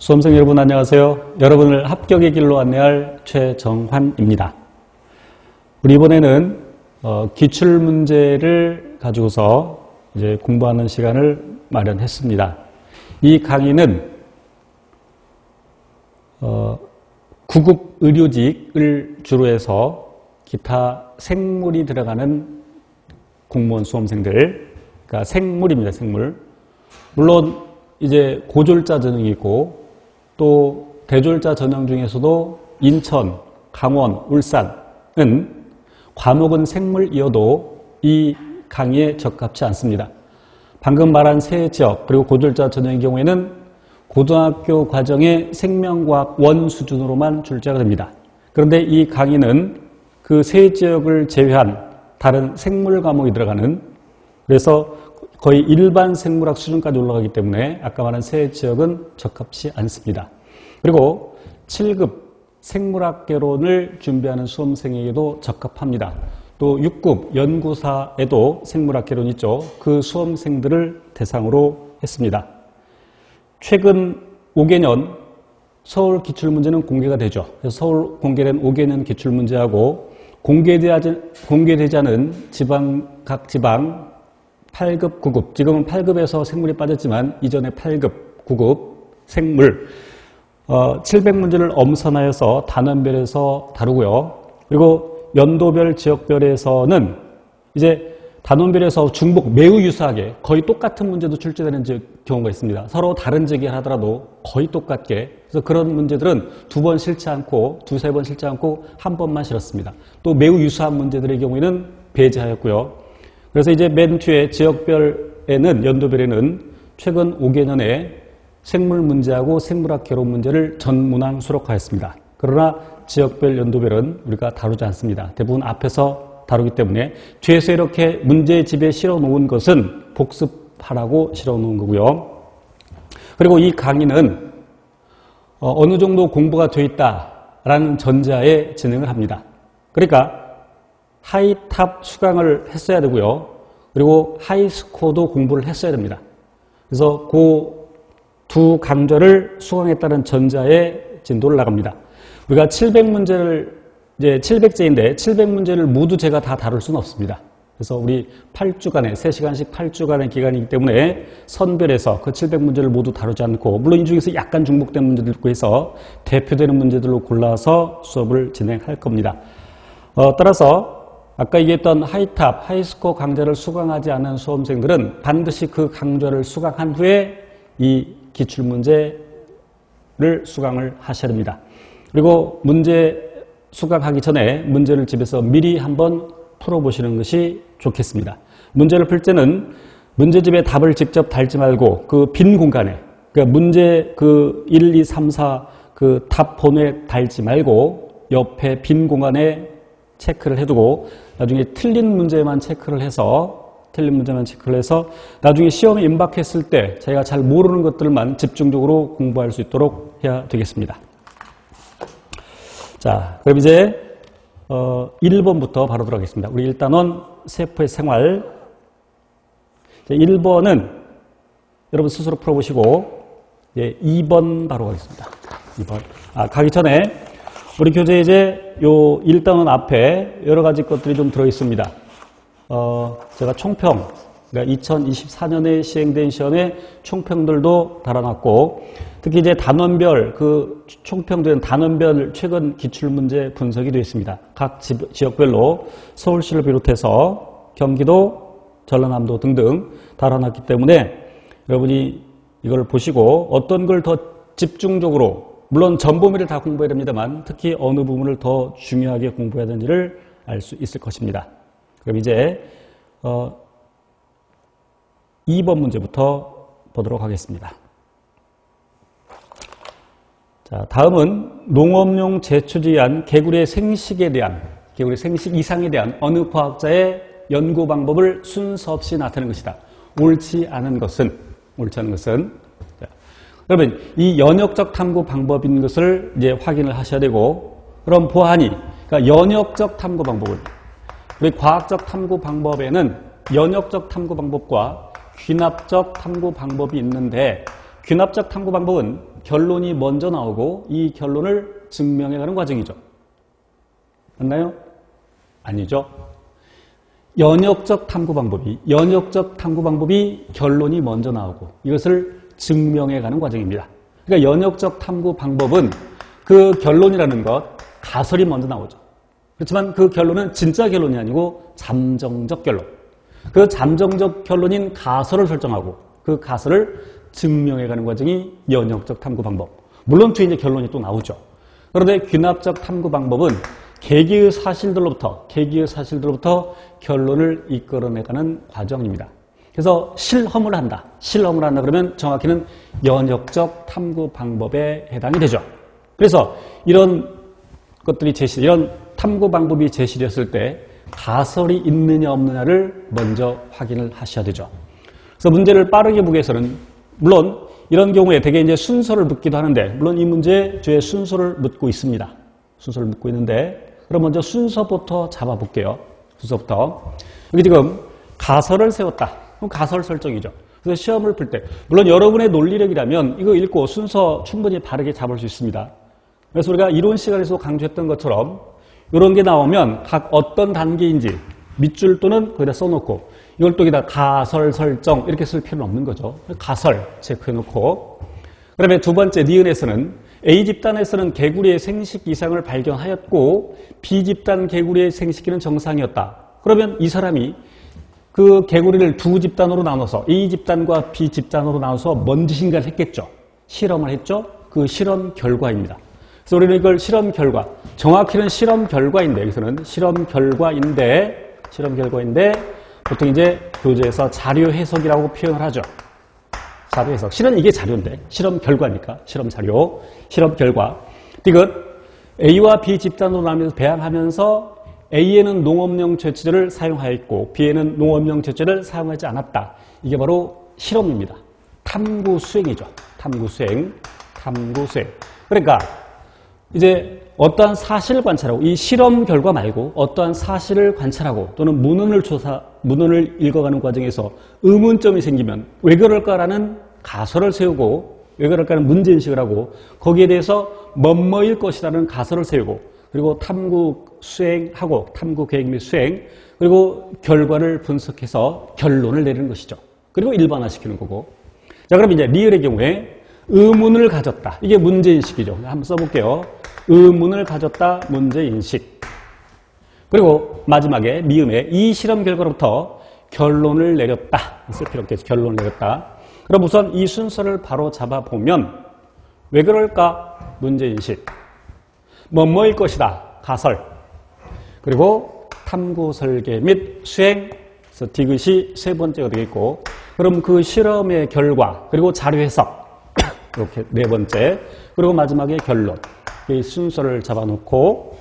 수험생 여러분 안녕하세요. 여러분을 합격의 길로 안내할 최정환입니다. 우리 이번에는 기출문제를 가지고서 이제 공부하는 시간을 마련했습니다. 이 강의는 구급 의료직을 주로 해서 기타 생물이 들어가는 공무원 수험생들, 그러니까 생물입니다. 생물. 물론 이제 고졸자 전형이 있고 또 대졸자 전형 중에서도 인천, 강원, 울산은 과목은 생물이어도 이 강의에 적합치 않습니다. 방금 말한 세 지역 그리고 고졸자 전형의 경우에는 고등학교 과정의 생명과학 원 수준으로만 출제가 됩니다. 그런데 이 강의는 그 세 지역을 제외한 다른 생물 과목이 들어가는, 그래서 거의 일반 생물학 수준까지 올라가기 때문에 아까 말한 세 지역은 적합치 않습니다. 그리고 7급 생물학개론을 준비하는 수험생에게도 적합합니다. 또 6급 연구사에도 생물학개론이 있죠. 그 수험생들을 대상으로 했습니다. 최근 5개년 서울 기출문제는 공개가 되죠. 그래서 서울 공개된 5개년 기출문제하고 공개되지 않은 각 지방 8급, 9급, 지금은 8급에서 생물이 빠졌지만 이전에 8급, 9급 생물 700문제를 엄선하여서 단원별에서 다루고요. 그리고 연도별, 지역별에서는 이제 단원별에서 중복 매우 유사하게 거의 똑같은 문제도 출제되는 경우가 있습니다. 서로 다른 제기를 하더라도 거의 똑같게. 그래서 그런 문제들은 두 번 싫지 않고 두세 번 싫지 않고 한 번만 싫었습니다. 또 매우 유사한 문제들의 경우에는 배제하였고요. 그래서 이제 맨 뒤에 지역별에는, 연도별에는 최근 5개년에 생물 문제하고 생물학 개론 문제를 전문항 수록하였습니다. 그러나 지역별, 연도별은 우리가 다루지 않습니다. 대부분 앞에서 다루기 때문에 뒤에서 이렇게 문제집에 실어 놓은 것은 복습하라고 실어 놓은 거고요. 그리고 이 강의는 어느 정도 공부가 되어 있다라는 전제하에 진행을 합니다. 그러니까 하이탑 수강을 했어야 되고요. 그리고 하이스코어도 공부를 했어야 됩니다. 그래서 그 두 강좌를 수강했다는 전제하에 진도를 나갑니다. 우리가 700문제를 이제 700제인데 700문제를 모두 제가 다 다룰 수는 없습니다. 그래서 우리 8주간의 3시간씩 8주간의 기간이기 때문에 선별해서 그 700문제를 모두 다루지 않고, 물론 이 중에서 약간 중복된 문제들 있고 해서 대표되는 문제들로 골라서 수업을 진행할 겁니다. 따라서 아까 얘기했던 하이탑, 하이스코어 강좌를 수강하지 않은 수험생들은 반드시 그 강좌를 수강한 후에 이 기출문제를 수강을 하셔야 됩니다. 그리고 문제 수강하기 전에 문제를 집에서 미리 한번 풀어보시는 것이 좋겠습니다. 문제를 풀 때는 문제집에 답을 직접 달지 말고 그 빈 공간에, 그러니까 문제 1, 2, 3, 4 그 답 번호에 달지 말고 옆에 빈 공간에 체크를 해두고 나중에 틀린 문제만 체크를 해서 나중에 시험에 임박했을 때 자기가 잘 모르는 것들만 집중적으로 공부할 수 있도록 해야 되겠습니다. 자, 그럼 이제 1번부터 바로 들어가겠습니다. 우리 일단은 세포의 생활. 1번은 여러분 스스로 풀어보시고 2번 바로 가겠습니다. 2번. 가기 전에 우리 교재에 이제 요 1단원 앞에 여러 가지 것들이 좀 들어 있습니다. 제가 총평, 그러니까 2024년에 시행된 시험의 총평들도 달아놨고, 특히 이제 단원별 그 총평된 단원별 최근 기출문제 분석이 되어 있습니다. 각 지역별로 서울시를 비롯해서 경기도, 전라남도 등등 달아놨기 때문에 여러분이 이걸 보시고 어떤 걸 더 집중적으로, 물론 전 범위를 다 공부해야 됩니다만 특히 어느 부분을 더 중요하게 공부해야 되는지를 알 수 있을 것입니다. 그럼 이제 2번 문제부터 보도록 하겠습니다. 자, 다음은 농업용 제초제한 개구리의 생식에 대한, 개구리 생식 이상에 대한 어느 과학자의 연구 방법을 순서 없이 나타낸 것이다. 옳지 않은 것은. 자, 여러분, 이 연역적 탐구 방법인 것을 이제 확인을 하셔야 되고, 그럼 보아하니, 그러니까 연역적 탐구 방법을, 우리 과학적 탐구 방법에는 연역적 탐구 방법과 귀납적 탐구 방법이 있는데, 귀납적 탐구 방법은 결론이 먼저 나오고 이 결론을 증명해가는 과정이죠. 맞나요? 아니죠. 연역적 탐구 방법이 결론이 먼저 나오고 이것을 증명해가는 과정입니다. 그러니까 연역적 탐구 방법은 그 결론이라는 것, 가설이 먼저 나오죠. 그렇지만 그 결론은 진짜 결론이 아니고 잠정적 결론. 그 잠정적 결론인 가설을 설정하고 그 가설을 증명해가는 과정이 연역적 탐구 방법. 물론 뒤에 이제 결론이 또 나오죠. 그런데 귀납적 탐구 방법은 계기의 사실들로부터 결론을 이끌어내가는 과정입니다. 그래서 실험을 한다 그러면 정확히는 연역적 탐구 방법에 해당이 되죠. 그래서 이런 것들이 이런 탐구 방법이 제시되었을 때 가설이 있느냐 없느냐를 먼저 확인을 하셔야 되죠. 그래서 문제를 빠르게 보기 위해서는 물론 이런 경우에 대개 이제 순서를 묻기도 하는데 물론 이 문제에 저의 순서를 묻고 있습니다. 순서를 묻고 있는데 그럼 먼저 순서부터 잡아볼게요. 순서부터. 여기 지금 가설을 세웠다. 그럼 가설 설정이죠. 그래서 시험을 풀 때 물론 여러분의 논리력이라면 이거 읽고 순서 충분히 바르게 잡을 수 있습니다. 그래서 우리가 이론 시간에서 강조했던 것처럼 이런 게 나오면 각 어떤 단계인지 밑줄 또는 거기다 써놓고 이걸 또 여기다 가설 설정 이렇게 쓸 필요는 없는 거죠. 가설 체크해놓고 그다음에 두 번째 니은에서는 A집단에서는 개구리의 생식 이상을 발견하였고 B집단 개구리의 생식기는 정상이었다. 그러면 이 사람이 그 개구리를 두 집단으로 나눠서 A집단과 B집단으로 나눠서 뭔 짓인가를 했겠죠. 실험을 했죠. 그 실험 결과입니다. 그래서 우리는 이걸 실험 결과, 정확히는 실험 결과인데 여기서는 실험 결과인데 보통 이제 교재에서 자료 해석이라고 표현을 하죠. 자료 해석. 실은 이게 자료인데 실험 결과니까 실험 자료, 실험 결과. 이것 A와 B 집단으로 나누면서 배양하면서 A에는 농업용 제초제를 사용하였고 B에는 농업용 제초제를 사용하지 않았다. 이게 바로 실험입니다. 탐구 수행이죠. 탐구 수행. 그러니까 이제 어떠한 사실을 관찰하고 이 실험 결과 말고 어떠한 사실을 관찰하고 또는 문헌을 읽어가는 과정에서 의문점이 생기면 왜 그럴까라는 가설을 세우고 왜 그럴까라는 문제인식을 하고 거기에 대해서 뭐뭐일 것이라는 가설을 세우고 그리고 탐구 수행하고 탐구 계획 및 수행 그리고 결과를 분석해서 결론을 내리는 것이죠. 그리고 일반화시키는 거고. 자, 그럼 이제 리을의 경우에 의문을 가졌다. 이게 문제인식이죠. 한번 써볼게요. 의문을 가졌다. 문제인식. 그리고 마지막에 미음에 이 실험 결과로부터 결론을 내렸다. 쓸 필요 없겠죠. 결론을 내렸다. 그럼 우선 이 순서를 바로 잡아보면 왜 그럴까? 문제인식. 뭐뭐일 것이다. 가설. 그리고 탐구 설계 및 수행. 그래서 디귿이 세 번째가 되겠고 그럼 그 실험의 결과 그리고 자료 해석. 이렇게 네 번째. 그리고 마지막에 결론. 이 순서를 잡아놓고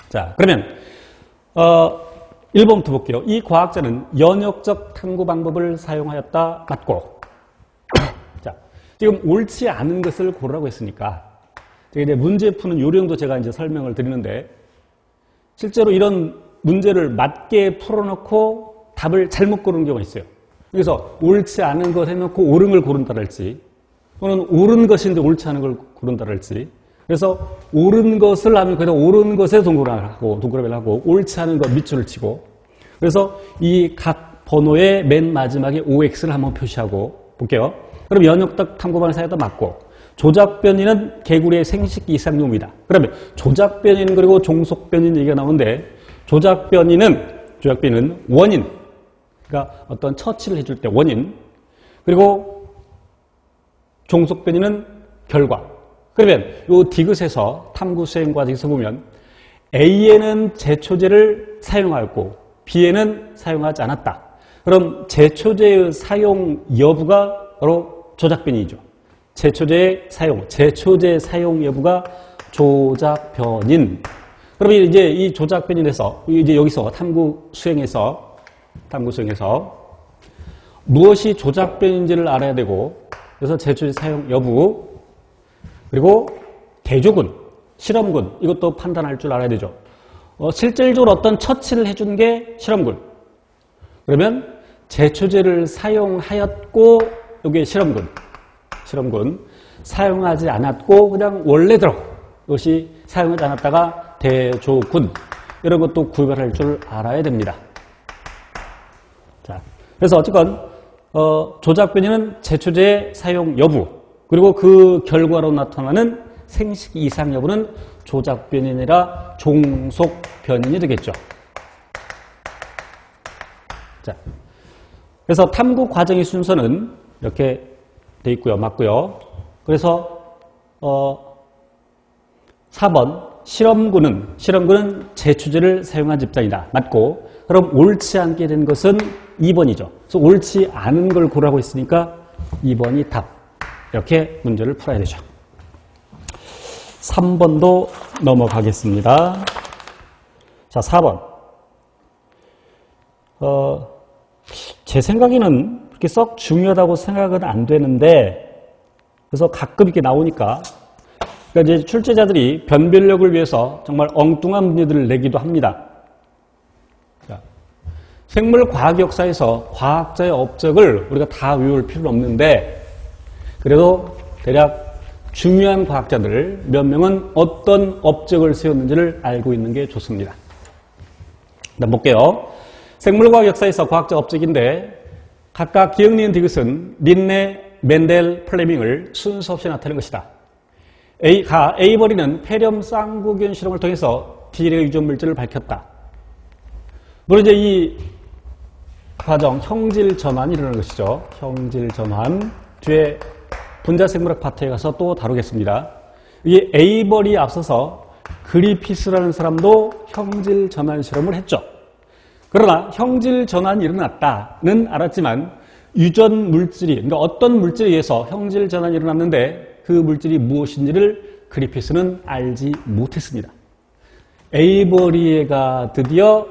자 그러면 1번부터 볼게요. 이 과학자는 연역적 탐구 방법을 사용하였다. 맞고 자 지금 옳지 않은 것을 고르라고 했으니까 이제 문제 푸는 요령도 제가 이제 설명을 드리는데 실제로 이런 문제를 맞게 풀어놓고 답을 잘못 고르는 경우가 있어요. 그래서 옳지 않은 것 해놓고 옳은 걸 고른다랄지 또는 옳은 것인데 옳지 않은 걸 고른다랄지 그래서 옳은 것을 하면 그냥 옳은 것에 동그라미를 하고 옳지 않은 것 밑줄을 치고 그래서 이 각 번호의 맨 마지막에 OX를 한번 표시하고 볼게요. 그럼 연역적 탐구방을 사용하다 맞고 조작변이는 개구리의 생식 이상용이다. 그러면 조작변인 그리고 종속변인 얘기가 나오는데 조작변이는 원인 그러니까 어떤 처치를 해줄 때 원인 그리고 종속변이는 결과. 그러면 이 디귿에서 탐구 수행 과정에서 보면 A에는 제초제를 사용하였고 B에는 사용하지 않았다. 그럼 제초제의 사용 여부가 바로 조작변이죠. 제초제 사용 여부가 조작변인. 그러면 이제 이 조작변인에서 이제 여기서 탐구 수행에서 무엇이 조작변인지를 알아야 되고 그래서 제초제 사용 여부 그리고 대조군, 실험군 이것도 판단할 줄 알아야 되죠. 실질적으로 어떤 처치를 해준 게 실험군. 그러면 제초제를 사용하였고 이게 실험군. 사용하지 않았고 그냥 원래대로 이것이 사용하지 않았다가 대조군 이런 것도 구별할 줄 알아야 됩니다. 자, 그래서 어쨌건 조작 변이는 제초제의 사용 여부 그리고 그 결과로 나타나는 생식 이상 여부는 조작 변인이라 종속 변인이 되겠죠. 자, 그래서 탐구 과정의 순서는 이렇게 돼 있고요. 맞고요. 그래서 4번 실험군은 제초제를 사용한 집단이다. 맞고 그럼 옳지 않게 된 것은 2번이죠. 그래서 옳지 않은 걸 고르라고 했으니까 2번이 답. 이렇게 문제를 풀어야 되죠. 3번도 넘어가겠습니다. 자, 4번. 제 생각에는 그렇게 썩 중요하다고 생각은 안 되는데, 그래서 가끔 이렇게 나오니까, 그러니까 이제 출제자들이 변별력을 위해서 정말 엉뚱한 문제들을 내기도 합니다. 자, 생물 과학 역사에서 과학자의 업적을 우리가 다 외울 필요는 없는데, 그래도 대략 중요한 과학자들 몇 명은 어떤 업적을 세웠는지를 알고 있는 게 좋습니다. 일단 볼게요. 생물과학 역사에서 과학자 업적인데 각각 기억니은 디귿은 린네, 멘델, 플레밍을 순서 없이 나타낸 것이다. 에이버리는 폐렴 쌍구균 실험을 통해서 DNA 유전 물질을 밝혔다. 물론 이제 이 과정 형질 전환이 일어나는 것이죠. 형질 전환 뒤에 분자생물학 파트에 가서 또 다루겠습니다. 이 에이버리에 앞서서 그리피스라는 사람도 형질 전환 실험을 했죠. 그러나 형질 전환이 일어났다는 알았지만 유전 물질이, 그러니까 어떤 물질에 의해서 형질 전환이 일어났는데 그 물질이 무엇인지를 그리피스는 알지 못했습니다. 에이버리가 드디어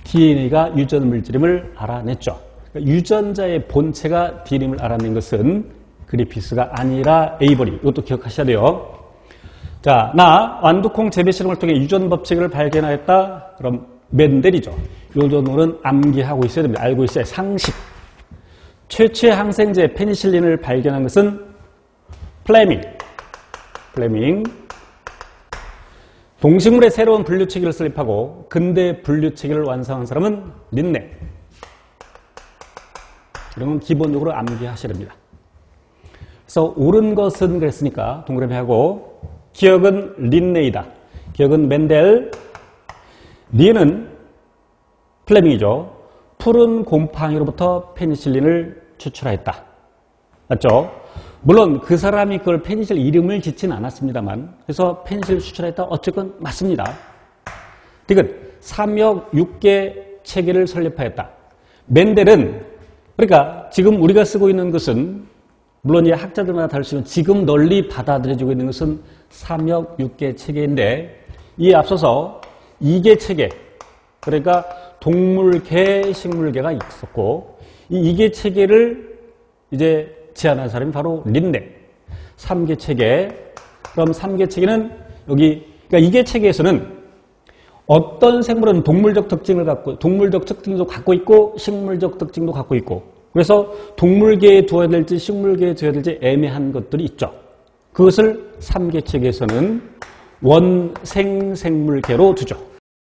DNA가 유전 물질임을 알아냈죠. 그러니까 유전자의 본체가 DNA임을 알아낸 것은 그리피스가 아니라 에이버리. 이것도 기억하셔야 돼요. 자, 완두콩 재배 실험을 통해 유전 법칙을 발견하였다. 그럼 멘델이죠. 요 정도는 암기하고 있어야 됩니다. 알고 있어야 상식. 최초의 항생제 페니실린을 발견한 것은 플레밍. 동식물의 새로운 분류체계를 설립하고 근대 분류체계를 완성한 사람은 린네. 이런 건 기본적으로 암기하셔야 됩니다. 그래서 옳은 것은 그랬으니까 동그라미 하고 기억은 린네이다. 기억은 멘델. 리는 플레밍이죠. 푸른 곰팡이로부터 페니실린을 추출하였다. 맞죠? 물론 그 사람이 그걸 페니실린 이름을 짓진 않았습니다만 그래서 페니실린을 추출했다. 어쨌건 맞습니다. 디귿 삼역 6개 체계를 설립하였다. 멘델은 그러니까 지금 우리가 쓰고 있는 것은 물론 이 학자들마다 다를 수 있지만 지금 널리 받아들여지고 있는 것은 삼역 6개 체계인데 이에 앞서서 2개 체계 그러니까 동물계, 식물계가 있었고 이 2개 체계를 이제 제안한 사람이 바로 린네. 3개 체계. 그럼 3개 체계는 여기 그러니까 2개 체계에서는 어떤 생물은 동물적 특징도 갖고 있고 식물적 특징도 갖고 있고 그래서 동물계에 두어야 될지 식물계에 두어야 될지 애매한 것들이 있죠. 그것을 3개 체계에서는 원생생물계로 두죠.